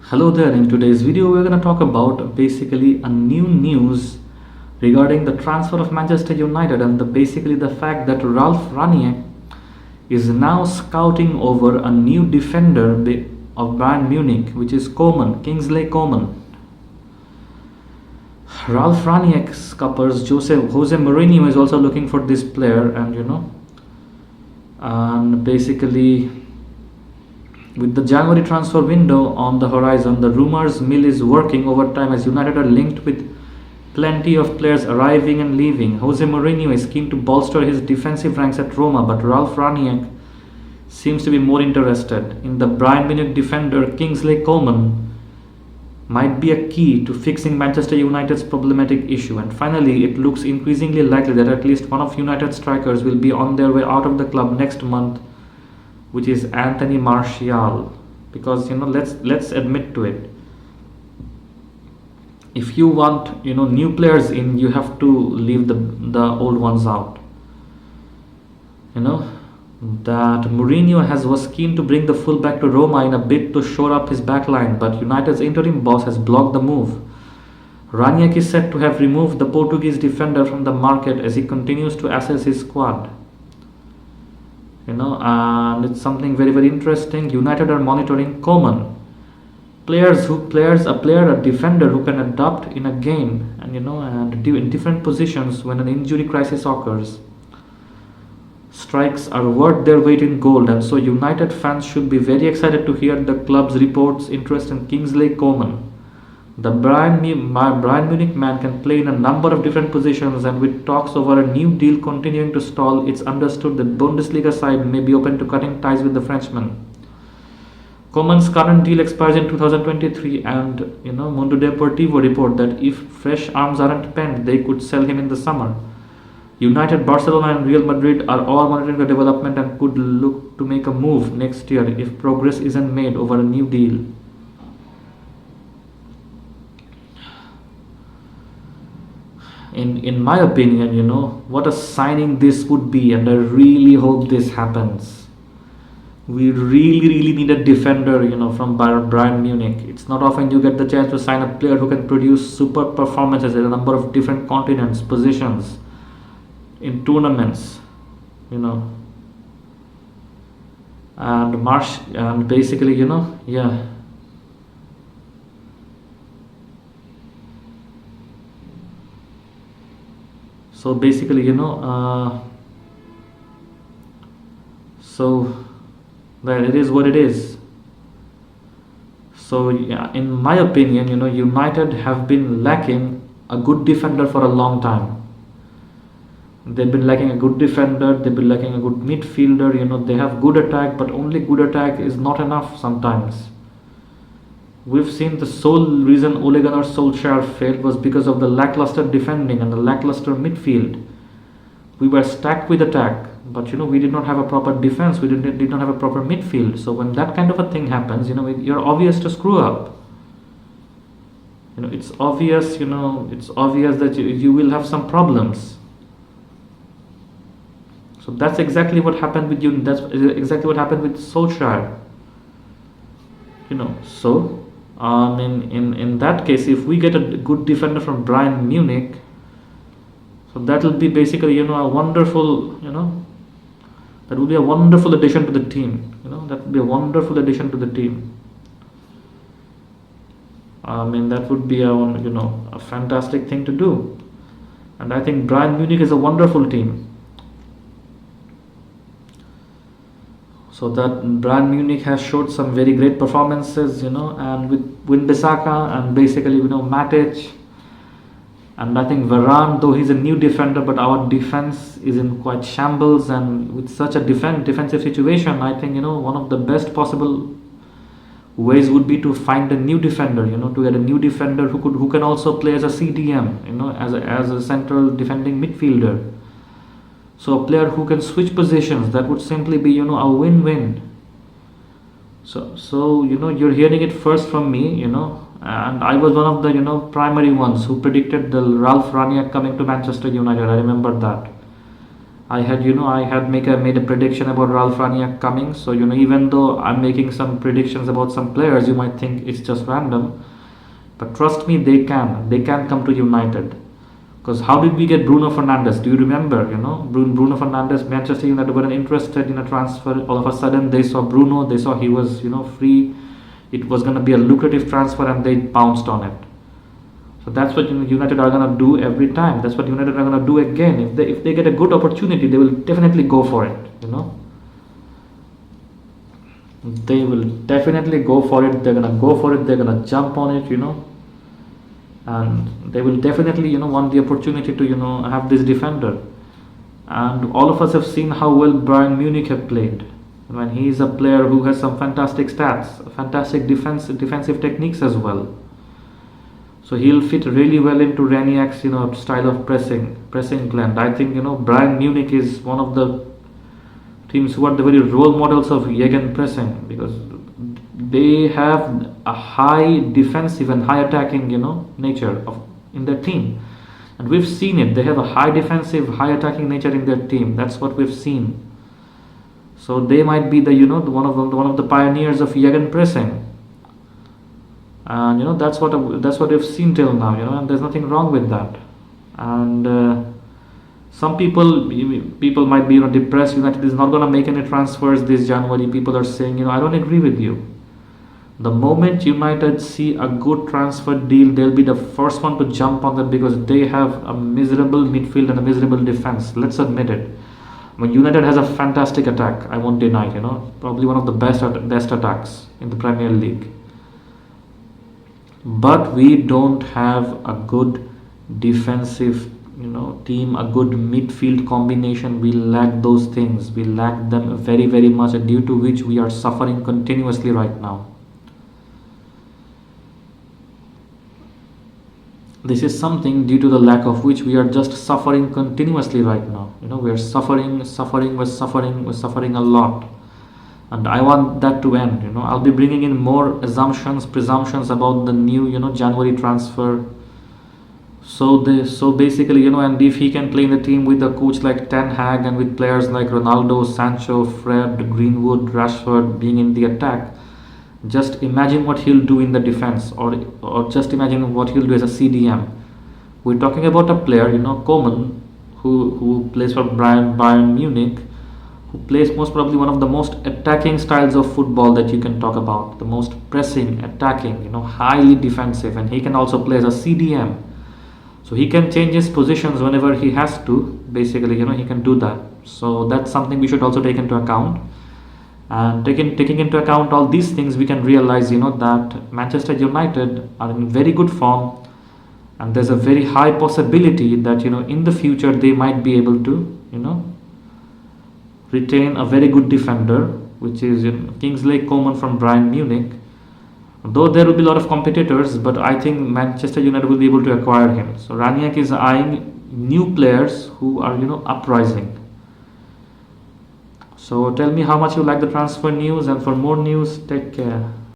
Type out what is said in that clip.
Hello there. In today's video we're going to talk about basically a new news regarding the transfer of Manchester United and basically the fact that Ralf Rangnick is now scouting over a new defender of Bayern Munich, which is Kingsley Coman. Ralf Rangnick scuppers Jose Mourinho is also looking for this player, and basically with the January transfer window on the horizon, the rumours mill is working overtime as United are linked with plenty of players arriving and leaving. Jose Mourinho is keen to bolster his defensive ranks at Roma, but Ralf Rangnick seems to be more interested in the Bayern Munich defender Kingsley Coman. Might be a key to fixing Manchester United's problematic issue. And finally, it looks increasingly likely that at least one of United's strikers will be on their way out of the club next month, which is Anthony Martial. Because let's admit to it, if you want new players in, you have to leave the old ones out. That Mourinho was keen to bring the fullback to Roma in a bid to shore up his backline, but United's interim boss has blocked the move. Rangnick is said to have removed the Portuguese defender from the market as he continues to assess his squad. And it's something very, very interesting. United are monitoring Coman, a defender who can adapt in a game and in different positions when an injury crisis occurs. Strikes are worth their weight in gold, and so United fans should be very excited to hear the club's reports interest in Kingsley Coman. The Bayern Munich man can play in a number of different positions, and with talks over a new deal continuing to stall, it's understood that Bundesliga side may be open to cutting ties with the Frenchman. Coman's current deal expires in 2023, and Mundo Deportivo report that if fresh arms aren't penned, they could sell him in the summer. United, Barcelona and Real Madrid are all monitoring the development and could look to make a move next year if progress isn't made over a new deal. In my opinion, what a signing this would be, and I really hope this happens. We really need a defender, from Bayern Munich. It's not often you get the chance to sign a player who can produce super performances at a number of different continents, positions, in tournaments, and basically, yeah. So basically, so well, it is what it is. So yeah, in my opinion, United have been lacking a good defender for a long time. They've been lacking a good defender, they've been lacking a good midfielder, they have good attack, but only good attack is not enough sometimes. We've seen the sole reason Ole Gunnar Solskjaer failed was because of the lackluster defending and the lackluster midfield. We were stacked with attack, but we did not have a proper defense, we did not have a proper midfield. So when that kind of a thing happens, you're obvious to screw up. It's obvious, it's obvious that you will have some problems. So that's exactly what happened with you. That's exactly what happened with Solskjaer. So in that case, if we get a good defender from Bayern Munich, so that will be basically a wonderful that will be a wonderful addition to the team. That would be a wonderful addition to the team. That would be a fantastic thing to do, and I think Bayern Munich is a wonderful team. So that Bayern Munich has showed some very great performances, and with Wan-Bissaka and basically, Matic, and I think Varane, though he's a new defender, but our defense is in quite shambles, and with such a defensive situation, I think, one of the best possible ways would be to find a new defender, to get a new defender who can also play as a CDM, as a central defending midfielder. So a player who can switch positions, that would simply be, a win-win. So you're hearing it first from me, and I was one of the, primary ones who predicted the Ralf Rangnick coming to Manchester United. I remember that. I had made a prediction about Ralf Rangnick coming. So even though I'm making some predictions about some players, you might think it's just random, but trust me, they can come to United. Because how did we get Bruno Fernandes? Do you remember? Bruno Fernandes, Manchester United were interested in a transfer. All of a sudden, they saw Bruno. They saw he was free. It was going to be a lucrative transfer, and they pounced on it. So that's what United are gonna do every time. That's what United are gonna do again. If they get a good opportunity, they will definitely go for it. They will definitely go for it. They're gonna go for it. They're gonna jump on it. And they will definitely want the opportunity to have this defender. And all of us have seen how well Bayern Munich have played. When he is a player who has some fantastic stats, fantastic defensive techniques as well. So he'll fit really well into Raniak's style of pressing blend. I think Bayern Munich is one of the teams who are the very role models of Jegen pressing, because they have a high defensive and high attacking nature in their team, and we've seen it. They have a high defensive, high attacking nature in their team. That's what we've seen. So they might be the one of the pioneers of Jegen pressing. And that's what we've seen till now, and there's nothing wrong with that. And some people might be depressed. United is not going to make any transfers this January. People are saying, I don't agree with you. The moment United see a good transfer deal, they'll be the first one to jump on that, because they have a miserable midfield and a miserable defense. Let's admit it. United has a fantastic attack. I won't deny it. Probably one of the best attacks in the Premier League. But we don't have a good defensive team, a good midfield combination. We lack those things. We lack them very, very much, due to which we are suffering continuously right now. This is something due to the lack of which we are just suffering continuously right now. We are suffering a lot. And I want that to end. I'll be bringing in more presumptions about the new January transfer. So basically and if he can play in the team with a coach like Ten Hag, and with players like Ronaldo, Sancho, Fred, Greenwood, Rashford being in the attack, just imagine what he'll do in the defense, or just imagine what he'll do as a CDM. We're talking about a player, Coman, who plays for Bayern Munich, who plays most probably one of the most attacking styles of football that you can talk about. The most pressing, attacking, highly defensive, and he can also play as a CDM. So he can change his positions whenever he has to. Basically, he can do that. So that's something we should also take into account. And taking into account all these things, we can realize, that Manchester United are in very good form, and there's a very high possibility that, in the future they might be able to, retain a very good defender, which is Kingsley Coman from Bayern Munich. Though there will be a lot of competitors, but I think Manchester United will be able to acquire him. So Raniak is eyeing new players who are uprising. So tell me how much you like the transfer news, and for more news, take care.